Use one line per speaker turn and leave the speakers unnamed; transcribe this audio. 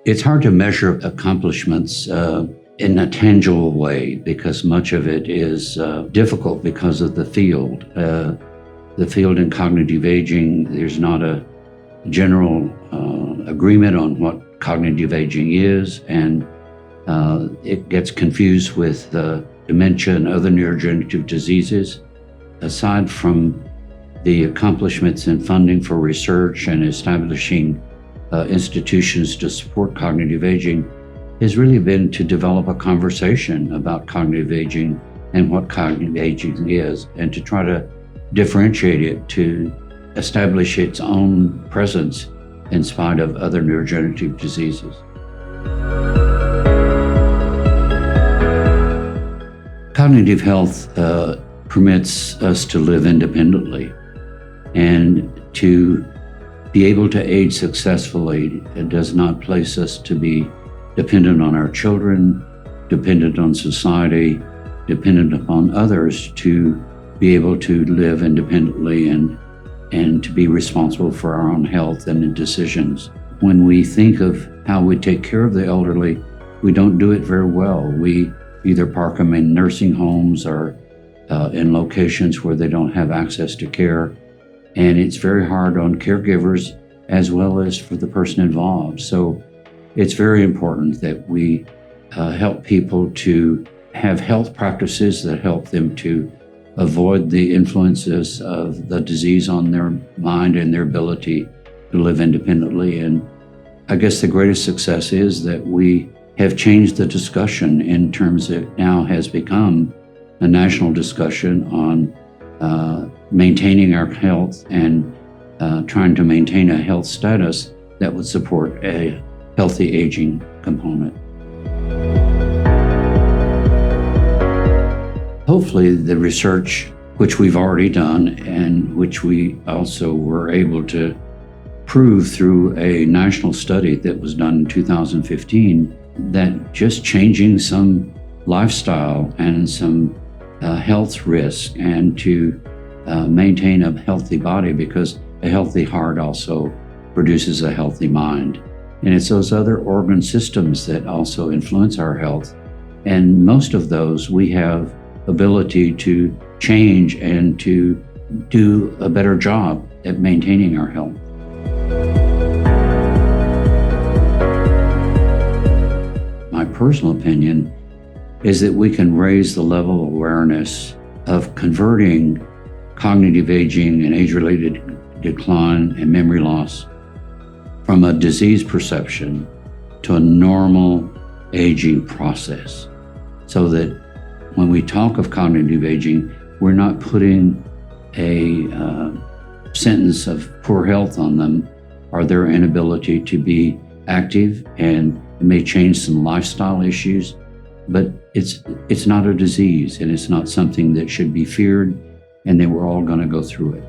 It's hard to measure accomplishments in a tangible way because much of it is difficult because of the field. The field in cognitive aging, there's not a general agreement on what cognitive aging is, and it gets confused with dementia and other neurodegenerative diseases. Aside from the accomplishments in funding for research and establishing institutions to support cognitive aging, has really been to develop a conversation about cognitive aging and what cognitive aging is, and to try to differentiate it, to establish its own presence in spite of other neurodegenerative diseases. Cognitive health permits us to live independently and to be able to age successfully. It does not place us to be dependent on our children, dependent on society, dependent upon others to be able to live independently and to be responsible for our own health and decisions. When we think of how we take care of the elderly, we don't do it very well. We either park them in nursing homes or in locations where they don't have access to care. And it's very hard on caregivers as well as for the person involved. So it's very important that we help people to have health practices that help them to avoid the influences of the disease on their mind and their ability to live independently. And I guess the greatest success is that we have changed the discussion in terms of it now has become a national discussion on maintaining our health and trying to maintain a health status that would support a healthy aging component. Hopefully the research, which we've already done and which we also were able to prove through a national study that was done in 2015, that just changing some lifestyle and some health risk and to maintain a healthy body, because a healthy heart also produces a healthy mind. And it's those other organ systems that also influence our health. And most of those we have ability to change and to do a better job at maintaining our health. My personal opinion is that we can raise the level of awareness of converting cognitive aging and age-related decline and memory loss from a disease perception to a normal aging process, so that when we talk of cognitive aging, we're not putting a sentence of poor health on them or their inability to be active, and it may change some lifestyle issues, but it's not a disease and it's not something that should be feared, and that we're all going to go through it.